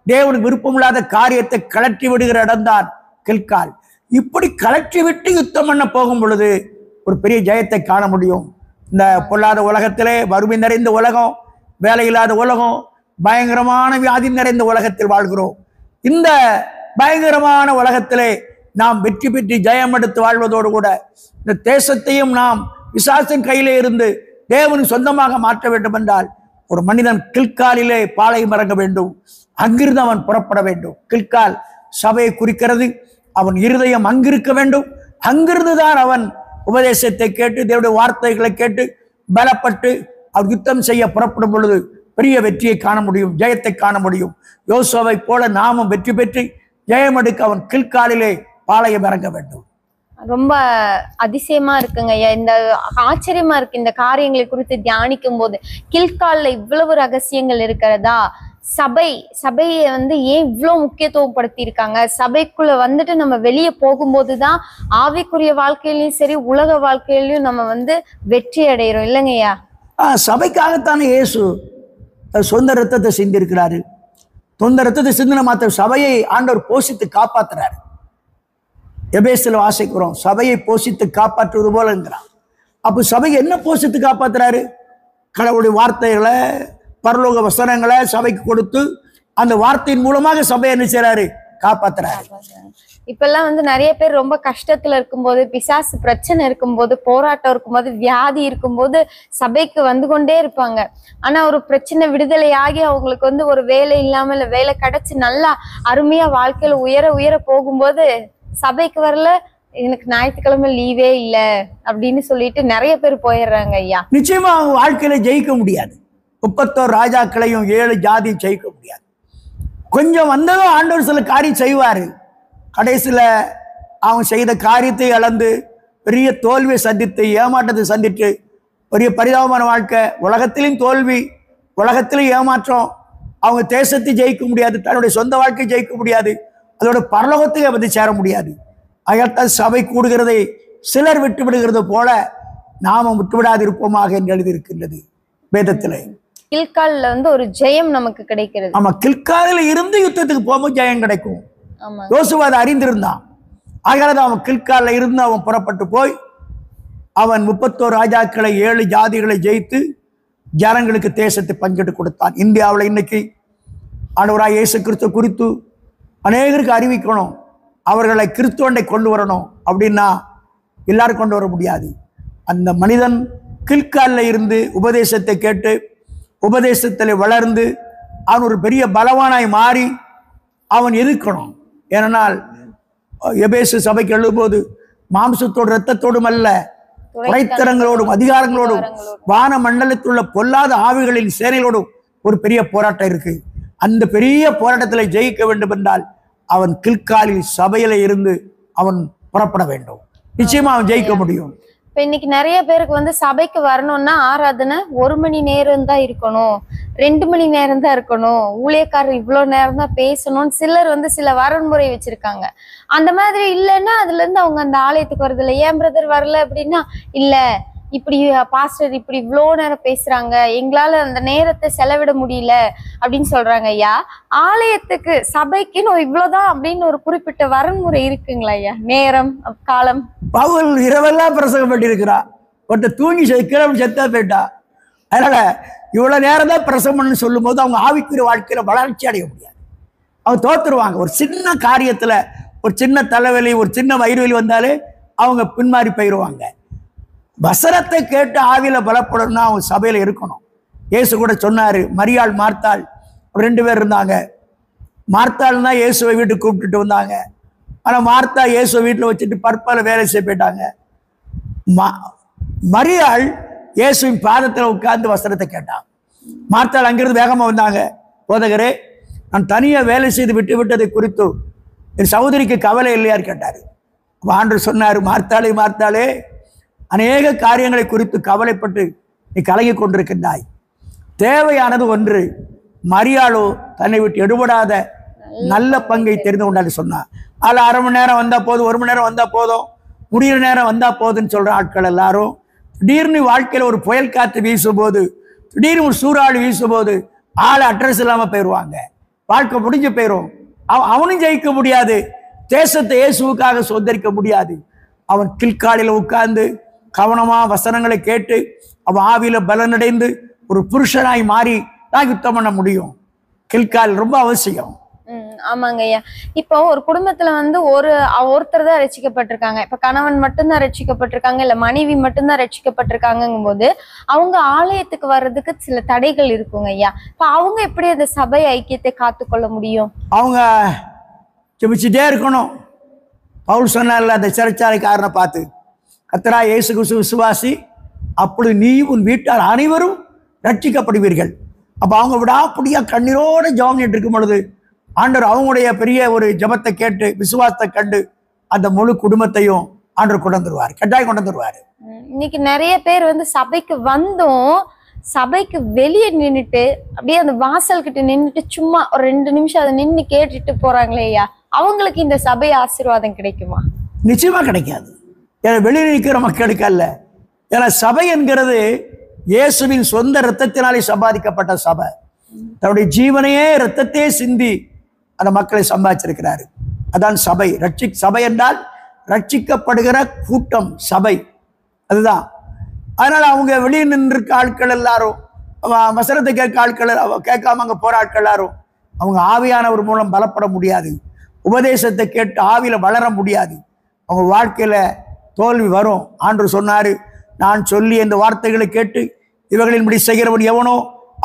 தேவனுக்கு விருப்பமில்லாத காரியத்தை கலட்டி விடுகிற இடம்தான் கில்கால். இப்படி கலட்டி விட்டு யுத்தம் பண்ண போகும் பொழுது ஒரு பெரிய ஜெயத்தை காண முடியும். இந்த பொல்லாத உலகத்திலே, வறுமை நிறைந்த உலகம், வேலையில்லாத உலகம், பயங்கரமான வியாதி நிறைந்த உலகத்தில் வாழ்கிறோம். இந்த பயங்கரமான உலகத்திலே நாம் வெற்றி பெற்று ஜெயம் எடுத்து வாழ்வதோடு கூட இந்த தேசத்தையும் நாம் பிசாசின் கையிலே இருந்து தேவனுக்கு சொந்தமாக மாற்ற வேண்டும் என்றால் ஒரு மனிதன் கில்காலிலே பாளையம் இறங்க வேண்டும், அங்கிருந்து அவன் புறப்பட வேண்டும். கில்கால் சபையை குறிக்கிறது. அவன் இருதயம் அங்கிருக்க வேண்டும். அங்கிருந்துதான் அவன் உபதேசத்தை கேட்டு தேவனுடைய வார்த்தைகளை கேட்டு பலப்பட்டு அவர் யுத்தம் செய்ய புறப்படும் பொழுது பெரிய வெற்றியை காண முடியும், ஜெயத்தை காண முடியும். யோசுவாவை போல நாமும் வெற்றி பெற்று ஜெயம் எடுக்க அவன் கில்காலிலே பாளையம் இறங்க வேண்டும்.
ரொம்ப அதிசயமா இருக்குங்க ஐயா, இந்த ஆச்சரியமா இருக்கு இந்த காரியங்களை குறித்து தியானிக்கும் போது. கில்கால்ல இவ்வளவு ரகசியங்கள் இருக்கிறதா? சபையை வந்து ஏன் இவ்வளவு முக்கியத்துவம் படுத்தி இருக்காங்க? சபைக்குள்ள வந்துட்டு நம்ம வெளியே போகும்போதுதான் ஆவிக்குரிய வாழ்க்கையிலயும் சரி, உலக வாழ்க்கையிலயும் நம்ம வந்து வெற்றி அடைகிறோம் இல்லைங்கய்யா?
சபைக்காகத்தானே இயேசு சொந்த ரத்தத்தை சிந்திருக்கிறாரு. சொந்த ரத்தத்தை சிந்தின மாத்திர சபையை ஆண்டவர் போஷித்து காப்பாத்துறாரு. எபேசில் வாசிக்கிறோம், சபையை போஷித்து காப்பாற்றுவது போல இருக்கிறான். அப்போ சபையை என்ன போஷித்து காப்பாத்துறாரு? கடவுளுடைய வார்த்தைகளை, பரலோக வசனங்களை சபைக்கு கொடுத்து அந்த வார்த்தையின் மூலமாக சபையை என்ன செய்றாரு? காப்பாத்துறாரு.
இப்பெல்லாம் வந்து நிறைய பேர் ரொம்ப கஷ்டத்துல இருக்கும்போது, பிசாசு பிரச்சனை இருக்கும்போது, போராட்டம் இருக்கும்போது, வியாதி இருக்கும்போது சபைக்கு வந்து கொண்டே இருப்பாங்க. ஆனா ஒரு பிரச்சனை விடுதலை ஆகி அவங்களுக்கு வந்து ஒரு வேலை இல்லாம இல்ல வேலை கிடைச்சு நல்லா அருமையா வாழ்க்கையில உயர உயர போகும்போது சபைக்கு வரல, எனக்கு ஞாயிற்றுக்கிழமை லீவே இல்ல அப்படின்னு சொல்லிட்டு நிறைய பேர் போயிடுறாங்க ஐயா.
நிச்சயமா அவங்க வாழ்க்கையில ஜெயிக்க முடியாது. 31 ராஜாக்களையும் 7 ஜாதி ஜெயிக்க முடியாது. கொஞ்சம் வந்ததும் ஆண்டவர் சில காரியம் செய்வாரு. கடைசியில அவன் செய்த காரியத்தை இழந்து பெரிய தோல்வியை சந்தித்து, ஏமாற்றத்தை சந்தித்து, பெரிய பரிதாபமான வாழ்க்கை, உலகத்திலும் தோல்வி, உலகத்திலும் ஏமாற்றம், அவங்க தேசத்தை ஜெயிக்க முடியாது, தன்னுடைய சொந்த வாழ்க்கை ஜெயிக்க முடியாது, அதோட பரலோகத்தை வந்து சேர முடியாது. அதைத்தான் சபை கூடுகிறதை சிலர் விட்டு விடுகிறது போல நாமும் விட்டுவிடாது இருப்போமாக என்று எழுதியிருக்கின்றது வேதத்திலே.
கில்கால்ல வந்து ஒரு ஜெயம் நமக்கு கிடைக்கிறது.
ஆமா, கில்காலில் இருந்து யுத்தத்துக்கு போகும்போது ஜெயம் கிடைக்கும். யோசுவா அதை அறிந்திருந்தான். ஆகாத அவன் கில்காலில் இருந்து அவன் புறப்பட்டு போய் அவன் 31 ராஜாக்களை 7 ஜாதிகளை ஜெயித்து ஜனங்களுக்கு தேசத்தை பங்கிட்டு கொடுத்தான். இந்தியாவில் இன்னைக்கு ஆண்டவராய் இயேசு கிறிஸ்து குறித்து அநேகருக்கு அறிவிக்கணும், அவர்களை கிறிஸ்துவண்டை கொண்டு வரணும் அப்படின்னா எல்லாரும் கொண்டு வர முடியாது. அந்த மனிதன் கில்காலில் இருந்து உபதேசத்தை கேட்டு உபதேசத்தில் வளர்ந்து அவன் ஒரு பெரிய பலவானாய் மாறி அவன் எதிர்க்கணும். ஏனென்றால் எபேசு சபைக்கு எழுதும்போது மாம்சத்தோடு இரத்தத்தோடும் அல்ல, துரைத்தரங்களோடும் அதிகாரங்களோடும் வான மண்டலத்தில் உள்ள பொல்லாத ஆவிகளின் சேனைகளோடும் ஒரு பெரிய போராட்டம் இருக்கு. அந்த பெரிய போராட்டத்தில் ஜெயிக்க வேண்டும் என்றால் அவன் கில்காலில் சபையில இருந்து அவன் புறப்பட வேண்டும். நிச்சயமா அவன் ஜெயிக்க முடியும்.
இப்ப இன்னைக்கு நிறைய பேருக்கு வந்து சபைக்கு வரணும்னா ஆராதனை 1 மணி நேரம் தான் இருக்கணும், 2 மணி நேரம் தான் இருக்கணும், ஊழியக்காரர் இவ்வளவு நேரம் தான் பேசணும்னு சிலர் வந்து சில வரன்முறை வச்சிருக்காங்க. அந்த மாதிரி இல்லைன்னா அதுல இருந்து அவங்க அந்த ஆலயத்துக்கு வரது இல்லை. ஏன் பிரதர் வரல அப்படின்னா, இல்ல இப்படி பாஸ்டர் இப்படி இவ்வளோ நேரம் பேசுறாங்க, எங்களால அந்த நேரத்தை செலவிட முடியல அப்படின்னு சொல்றாங்க. ஐயா, ஆலயத்துக்கு சபைக்குன்னு இவ்வளவுதான் அப்படின்னு ஒரு குறிப்பிட்ட வரன்முறை இருக்குங்களா ஐயா? நேரம் காலம்.
பவுல் இரவெல்லாம் பிரசங்கம் பண்ணியிருக்கிறா, ஒருத்தர் தூங்கி கிளம்பி செத்தா போயிட்டா. அதனால இவ்வளவு நேரம் தான் பிரசங்கம்னு சொல்லும் போது அவங்க ஆவிக்குரிய வாழ்க்கையில வளர்ச்சி அடைய முடியாது. அவங்க தோத்துருவாங்க. ஒரு சின்ன காரியத்துல ஒரு சின்ன தலைவலி, ஒரு சின்ன வயிறு வலி வந்தாலே அவங்க பின்மாறி போயிடுவாங்க. வசனத்தை கேட்டு ஆவியில பலப்படணும்னா அவங்க சபையில இருக்கணும். இயேசு கூட சொன்னாரு, மரியாள் மார்த்தாள் 2 பேர் இருந்தாங்க. மார்த்தாள்னா இயேசுவை வீட்டுக்கு கூப்பிட்டுட்டு வந்தாங்க. ஆனா மார்த்தா இயேசுவை வீட்டில் வச்சுட்டு பற்பல வேலை செய்ய போயிட்டாங்க. மரியாள் இயேசுவின் பாதத்தில் உட்கார்ந்து வசனத்தை கேட்டான். மார்த்தாள் அங்கிருந்து வேகமா வந்தாங்க. போதகரே, நான் தனியா வேலை செய்து விட்டு விட்டதை குறித்து என் சகோதரிக்கு கவலை இல்லையான்னு கேட்டாரு. ஆண்டவர் சொன்னாரு, மார்த்தாளே மார்த்தாளே, அநேக காரியங்களை குறித்து கவலைப்பட்டு நீ கலங்கி கொண்டிருக்கின்றாய். தேவையானது ஒன்று. மரியாளோ தன்னை விட்டு எடுபடாத நல்ல பங்கை தெரிந்து கொண்டாரு சொன்னார். அதில் 1/2 மணி நேரம் வந்தா போதும், 1 மணி நேரம் வந்தா போதும், முடிகிற நேரம் வந்தா போதுன்னு சொல்ற ஆட்கள் எல்லாரும் திடீர்னு வாழ்க்கையில் ஒரு புயல் காற்று வீசும் போது, திடீர்னு ஒரு சூறாவளி வீசும் போது ஆளை அட்ரஸ் இல்லாம போயிடுவாங்க. வாழ்க்கை முடிஞ்சு போயிடும். அவனும் ஜெயிக்க முடியாது, தேசத்தை இயேசுவுக்காக சுதந்திரிக்க முடியாது. அவன் கில்காலில் உட்கார்ந்து கவனமா வசனங்களை கேட்டு அவன் ஆவியில பலனடைந்து ஒரு புருஷனாய் மாறி தான் யுத்தம் பண்ண முடியும். கில்கால் ரொம்ப அவசியம்.
ஆமாங்க ஐயா. இப்போ ஒரு குடும்பத்துல வந்து ஒருத்தர் தான் ரட்சிக்கப்பட்டிருக்காங்க. இப்ப கணவன் மட்டும்தான் ரட்சிக்கப்பட்டிருக்காங்க, இல்ல மனைவி மட்டும்தான் ரட்சிக்கப்பட்டிருக்காங்கும் போது அவங்க ஆலயத்துக்கு வர்றதுக்கு சில தடைகள் இருக்குங்க ஐயா. இப்ப அவங்க எப்படி அந்த சபை ஐக்கியத்தை காத்துக்கொள்ள முடியும்?
அவங்க ஜெபிச்சுட்டே இருக்கணும். பவுல் சொன்னார்ல அந்த சிறைச்சாலைக்காரனை பார்த்து, கர்த்தரா இயேசு கிறிஸ்து விசுவாசி, அப்படி நீ உன் வீட்டார் அனைவரும் ரட்சிக்கப்படுவீர்கள். அப்ப அவங்க விடாப்படியா கண்ணீரோட ஜெபம் பண்ணிட்டு இருக்கும் பொழுது ஆண்டவர் அவங்களுடைய பெரிய ஒரு ஜெபத்தை கேட்டு விசுவாசத்தை கண்டு அந்த முழு குடும்பத்தையும் ஆண்டவர் கொண்டு வந்துருவார், கட்டாயம் கொண்டு வந்துருவாரு.
இன்னைக்கு நிறைய பேர் வந்து சபைக்கு வந்தும் சபைக்கு வெளியே நின்றுட்டு அப்படியே அந்த வாசல் கிட்ட நின்றுட்டு சும்மா ஒரு 2 நிமிஷம் அதை நின்று கேட்டுட்டு போறாங்களே ஐயா, அவங்களுக்கு இந்த சபை ஆசீர்வாதம் கிடைக்குமா?
நிச்சயமா கிடைக்காது. ஏன்னா வெளியே நிற்கிற மக்களுக்கு அல்ல. ஏன்னா சபை என்கிறது இயேசுவின் சொந்த இரத்தத்தினாலே சம்பாதிக்கப்பட்ட சபை. தன்னுடைய ஜீவனையே இரத்தத்தையே சிந்தி அந்த மக்களை சம்பாதிச்சிருக்கிறாரு. அதான் சபை. சபை என்றால் ரட்சிக்கப்படுகிற கூட்டம் சபை, அதுதான். அதனால அவங்க வெளியே நின்றிருக்க ஆட்கள் எல்லாரும், வசனத்தை கேட்க ஆட்கள், கேட்காம அங்க போற ஆட்கள் எல்லாரும் அவங்க ஆவியானவர் மூலம் பலப்பட முடியாது. உபதேசத்தை கேட்டு ஆவியில வளர முடியாது. அவங்க வாழ்க்கையில தோல்வி வரும். ஆண்டவர் சொன்னாரு, நான் சொல்லி இந்த வார்த்தைகளை கேட்டு இவர்களின்படி செய்கிறவன் எவனோ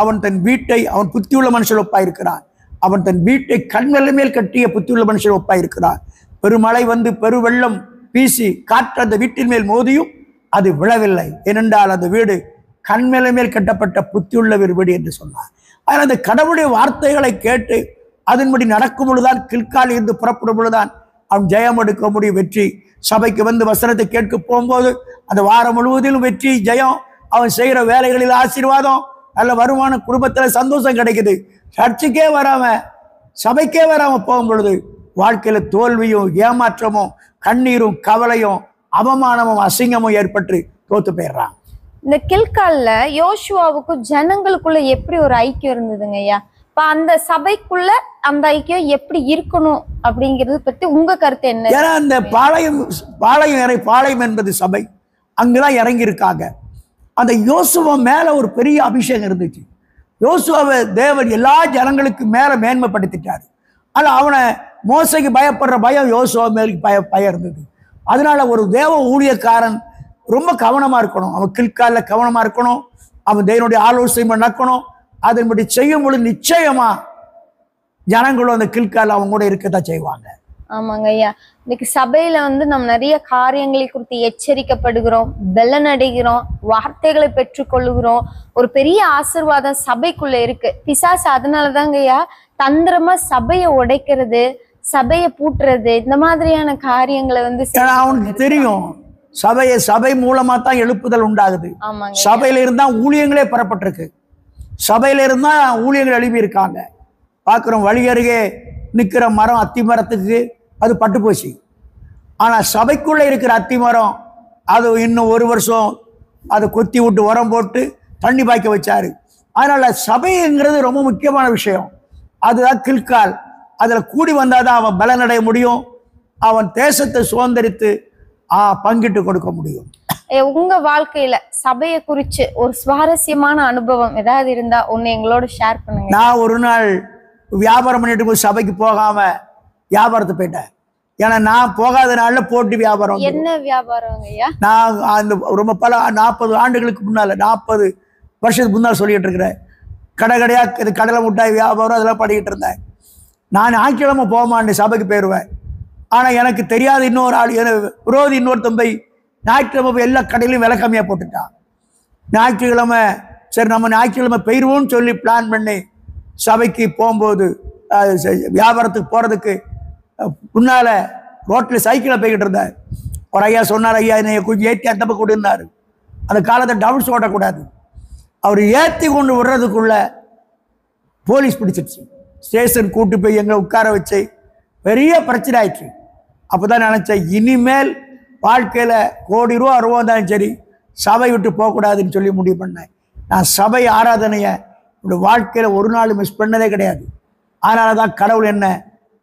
அவன் தன் வீட்டை, அவன் புத்தியுள்ள மனுஷன் ஒப்பாயிருக்கிறான். அவன் தன் வீட்டை கண்மலை மேல் கட்டிய புத்தியுள்ள மனுஷன் ஒப்பாயிருக்கிறான். பெருமழை வந்து பெருவெள்ளம் வீசி காற்று அந்த வீட்டின் மேல் மோதியும் அது விழவில்லை, ஏனென்றால் அந்த வீடு கண்மலை மேல் கட்டப்பட்ட புத்தியுள்ள வீடு என்று சொன்னார். ஆனால் அந்த கடவுளுடைய வார்த்தைகளை கேட்டு அதன்படி நடக்கும் பொழுதுதான், கில்கால் இருந்து புறப்படும் பொழுதுதான் அவன் ஜெயம் எடுக்க முடியும். வெற்றி சபைக்கு வந்து வசனத்தை கேட்க போகும்போது அந்த வாரம் முழுவதிலும் வெற்றி, ஜெயம். அவன் செய்கிற வேலைகளில் ஆசீர்வாதம், நல்ல வருமானம், குடும்பத்துல சந்தோஷம் கிடைக்குது. சர்ச்சுக்கே வராம சபைக்கே வராம போகும் பொழுது வாழ்க்கையில தோல்வியும் ஏமாற்றமும் கண்ணீரும் கவலையும் அவமானமும் அசிங்கமும் ஏற்பட்டு தோத்து போயிடுறான்.
இந்த கில்கால்ல யோசுவாவுக்கும் ஜனங்களுக்குள்ள எப்படி ஒரு ஐக்கியம் இருந்ததுங்க ஐயா? இப்ப அந்த சபைக்குள்ள அந்த ஐக்கியம் எப்படி இருக்கணும் அப்படிங்கறது பத்தி உங்க கருத்து என்ன?
ஏன்னா அந்த பாளையம் என்பது சபை, அங்கதான் இறங்கி இருக்காங்க. அந்த யோசுவா மேல ஒரு பெரிய அபிஷேகம் இருந்துச்சு. யோசுவாவை தேவன் எல்லா ஜனங்களுக்கு மேல மேன்மைப்படுத்திட்டாரு. ஆனா அவனை மோசைக்கு பயப்படுற பயம் யோசுவா மேலுக்கு பயம் இருந்தது. அதனால ஒரு தேவ ஊழியக்காரன் ரொம்ப கவனமா இருக்கணும். அவன் கில்கால்ல கவனமா இருக்கணும். அவன் தேவனுடைய ஆலோசனை நடக்கணும். அதன்படி செய்யும் பொழுது நிச்சயமா ஜனங்களும் அந்த கில்கால் அவங்க கூட இருக்கத்தான் செய்வாங்க.
ஆமாங்க ஐயா. இன்னைக்கு சபையில வந்து நம்ம நிறைய காரியங்களை குறித்து எச்சரிக்கப்படுகிறோம், பலன் அடைகிறோம், வார்த்தைகளை பெற்றுக்கொள்ளுகிறோம். ஒரு பெரிய ஆசீர்வாதம் சபைக்குள்ள இருக்கு. பிசாசு அதனாலதாங்க ஐயா தந்திரமா சபையை உடைக்கிறது, சபையை பூட்டுறது, இந்த மாதிரியான காரியங்களை வந்து
அவனுக்கு தெரியும். சபை மூலமா தான் எழுப்புதல் உண்டாகுது. சபையில இருந்தா ஊழியங்களே பெறப்பட்டிருக்கு. சபையில இருந்தா ஊழியங்கள் எழுப்பி இருக்காங்க. பாக்குறோம், வழி அருகே நிக்கிற மரம், அத்தி மரத்துக்கு அது பட்டு போச்சு. ஆனா சபைக்குள்ள இருக்கிற அத்தி மரம் அது இன்னும் 1 வருஷம் அதை கொத்தி விட்டு உரம் போட்டு தண்ணி பாய்க்க வச்சாரு. அதனால சபைங்கிறது ரொம்ப முக்கியமான விஷயம். அதுதான் கில்கால். அதுல கூடி வந்தாதான் அவன் பலனடைய முடியும். அவன் தேசத்தை சுதந்திரித்து பங்கிட்டு கொடுக்க முடியும்.
உங்க வாழ்க்கையில சபையை குறிச்சு ஒரு சுவாரஸ்யமான அனுபவம் ஏதாவது இருந்தா ஒன்னு எங்களோட ஷேர் பண்ணுங்க.
நான் ஒரு நாள் வியாபாரம் பண்ணிட்டு போய் சபைக்கு போகாம வியாபாரத்தை போயிட்டேன். ஏன்னா நான் போகாத நாள்ல போட்டு வியாபாரம்.
என்ன வியாபாரம் ஐயா?
நான் அந்த ரொம்ப பல 40 ஆண்டுகளுக்கு முன்னால 40 வருஷத்துக்கு முன்னால் சொல்லிட்டு இருக்கிறேன். கடையாக இது கடலை மிட்டாய் வியாபாரம் அதெல்லாம் பண்ணிக்கிட்டு இருந்தேன். நான் ஞாயிற்றுக்கிழமை போக மாட்டேன், சபைக்கு போயிடுவேன். ஆனால் எனக்கு தெரியாத இன்னொரு ஆள், விரோதி இன்னொருத்தன் போய் ஞாயிற்றுக்கிழமை போய் எல்லா கடையிலையும் விலை கம்மியாக போட்டுட்டான். ஞாயிற்றுக்கிழமை சரி நம்ம ஞாயிற்றுக்கிழமை போயிடுவோம்னு சொல்லி பிளான் பண்ணி சபைக்கு போகும்போது வியாபாரத்துக்கு போகிறதுக்கு முன்னால் ரோட்டில் சைக்கிளில் போய்கிட்டு இருந்தேன். ஒரு ஐயா சொன்னார், ஐயா என்னை கொஞ்சம் ஏற்றி அந்த பக்கம் கொடுன்னாரு. அந்த காலத்தை டவுன்ஸ் ஓட்டக்கூடாது. அவர் ஏற்றி கொண்டு விடுறதுக்குள்ள போலீஸ் பிடிச்சிருச்சு. ஸ்டேஷன் கூட்டு போய் எங்களை உட்கார வச்சு பெரிய பிரச்சனை ஆயிடுச்சு. அப்போ தான் நினச்சேன், இனிமேல் வாழ்க்கையில் கோடி ரூபா இருந்தாலும் சரி சபை விட்டு போகக்கூடாதுன்னு சொல்லி முடிவு பண்ணேன். நான் சபை ஆராதனையை என்னுடைய வாழ்க்கையில் ஒரு நாள் மிஸ் பண்ணதே கிடையாது. அதனால தான் கடவுள் என்ன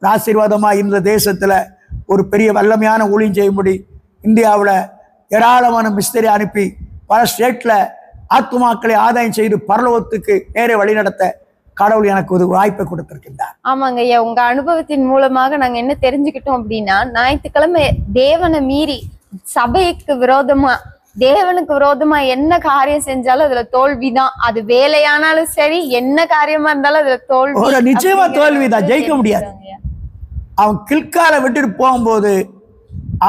ஆசீர்வாதமாக இந்த தேசத்தில் ஒரு பெரிய வல்லமையான ஊழியம் செய்யும்படி இந்தியாவில் ஏராளமான மிஸ்திரி அனுப்பி பல ஸ்டேட்டில் ஆத்துமாக்களை ஆதாயம் செய்து பரலோகத்துக்கு நேரே வழிநடத்த கடவுள் எனக்கு ஒரு வாய்ப்பை கொடுத்திருக்கின்றார்.
ஆமாங்க ஐயா, உங்க அனுபவத்தின் மூலமாக நாங்க என்ன தெரிஞ்சுக்கிட்டோம் அப்படின்னா, ஞாயிற்றுக்கிழமை தேவனை மீறி சபைக்கு விரோதமா தேவனுக்கு விரோதமா என்ன காரியம் செஞ்சாலும் அதுல தோல்விதான். அது வேலையானாலும் சரி, என்ன காரியமா இருந்தாலும் அதுல தோல்வி,
நிச்சயமா தோல்விதான், ஜெயிக்க முடியாது. அவன் கில்காலை விட்டுட்டு போகும்போது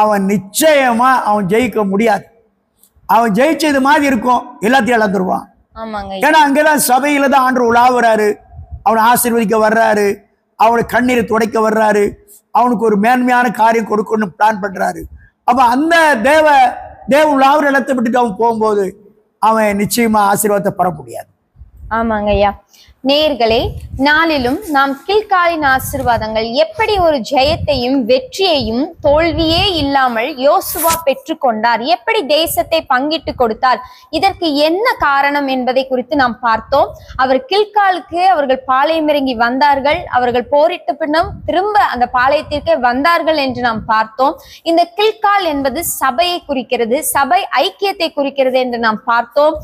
அவன் நிச்சயமா அவன் ஜெயிக்க முடியாது. அவன் ஜெயிச்சது மாதிரி இருக்கும், எல்லாத்தையும் இழந்துருவான். ஏன்னா அங்கேதான் சபையில தான் ஆண்டு உலாவுறாரு, அவனை ஆசீர்வதிக்க வர்றாரு, அவனுக்கு கண்ணீரை துடைக்க வர்றாரு, அவனுக்கு ஒரு மேன்மையான காரியம் கொடுக்கணும்னு பிளான் பண்றாரு. அப்ப அந்த தேவ உலாவுற இடத்தை விட்டுட்டு அவன் போகும்போது அவன் நிச்சயமா ஆசீர்வாதத்தை பெற முடியாது.
ஆமாங்க ஐயா. நேயர்களே, நாளிலும் நாம் கில்காலின் ஆசீர்வாதங்கள் எப்படி ஒரு ஜெயத்தையும் வெற்றியையும் தோல்வியே இல்லாமல் யோசுவா பெற்றுக்கொண்டார், எப்படி தேசத்தை பங்கிட்டு கொடுத்தார், இதற்கு என்ன காரணம் என்பதை குறித்து நாம் பார்த்தோம். அவர் கில்காலுக்கு அவர்கள் பாளையம் இறங்கி வந்தார்கள், அவர்கள் போரிட்ட பின்னும் திரும்ப அந்த பாளையத்திற்கே வந்தார்கள் என்று நாம் பார்த்தோம். இந்த கில்கால் என்பது சபையை குறிக்கிறது, சபை ஐக்கியத்தை குறிக்கிறது என்று நாம் பார்த்தோம்.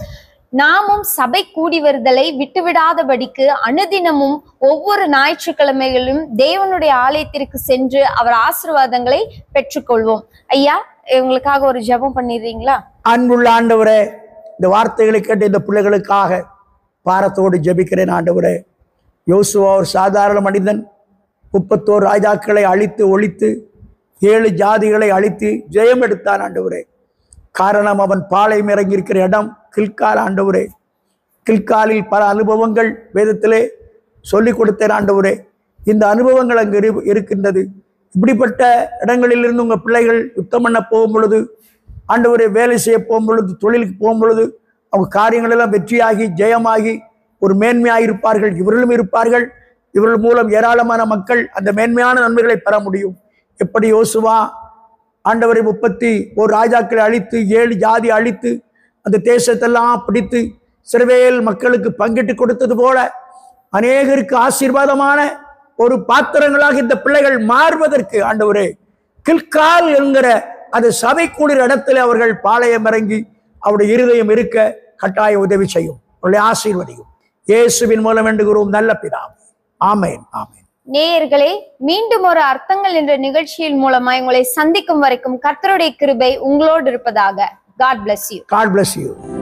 நாமும் சபை கூடி வருதலை விட்டுவிடாதபடிக்கு அனுதினமும் ஒவ்வொரு ஞாயிற்றுக்கிழமைகளிலும் தேவனுடைய ஆலயத்திற்கு சென்று அவர் ஆசீர்வாதங்களை பெற்றுக்கொள்வோம். ஐயா, இவங்களுக்காக ஒரு ஜெபம் பண்ணிடுறீங்களா?
அன்புள்ள ஆண்டவரே, இந்த வார்த்தைகளை கேட்டு இந்த பிள்ளைகளுக்காக பாரத்தோடு ஜெபிக்கிறேன். ஆண்டவரே, யோசுவா ஒரு சாதாரண மனிதன், 31 ராஜாக்களை அழித்து ஒழித்து 7 ஜாதிகளை அழித்து ஜெயம் எடுத்தான். ஆண்டவரே, காரணம் அவன் பாளையம் இறங்கி இருக்கிற இடம் கில்கால். ஆண்டவரே, கில்காலில் பல அனுபவங்கள் வேதத்திலே சொல்லிக் கொடுத்தேன். ஆண்டவரே, இந்த அனுபவங்கள் அங்கு இருக்கின்றது. இப்படிப்பட்ட இடங்களிலிருந்து உங்கள் பிள்ளைகள் யுத்தம் பண்ண போகும் பொழுது, ஆண்டவரே வேலை செய்ய போகும் பொழுது, தொழிலுக்கு போகும் பொழுது அவங்க காரியங்கள் எல்லாம் வெற்றியாகி ஜெயமாகி ஒரு மேன்மையாக இருப்பார்கள். இவர்களும் இருப்பார்கள். இவர்கள் மூலம் ஏராளமான மக்கள் அந்த மேன்மையான நன்மைகளை பெற முடியும். எப்படி யோசுவா ஆண்டவரை 31 ராஜாக்களை அழித்து 7 ஜாதி அழித்து அந்த தேசத்தெல்லாம் பிடித்து இஸ்ரவேல் மக்களுக்கு பங்கிட்டு கொடுத்தது போல அநேகருக்கு ஆசீர்வாதமான ஒரு பாத்திரங்களாக இந்த பிள்ளைகள் மாறுவதற்கு ஆண்டவரே, கில்கால் என்கிற அது சபை கூடுற இடத்துல அவர்கள் பாளையம் இறங்கி அவருடைய இருதயம் இருக்க கட்டாய உதவி செய்யும், அவருடைய ஆசீர்வதியும். இயேசுவின் மூலம் வேண்டுகிறோம் நல்ல பிதாவே, ஆமென், ஆமென்.
நேயர்களே, மீண்டும் ஒரு அர்த்தங்கள் என்ற நிகழ்ச்சியின் மூலமாய் உங்களை சந்திக்கும் வரைக்கும் கர்த்தருடைய கிருபை உங்களோடு இருப்பதாக. God bless you.
God bless you.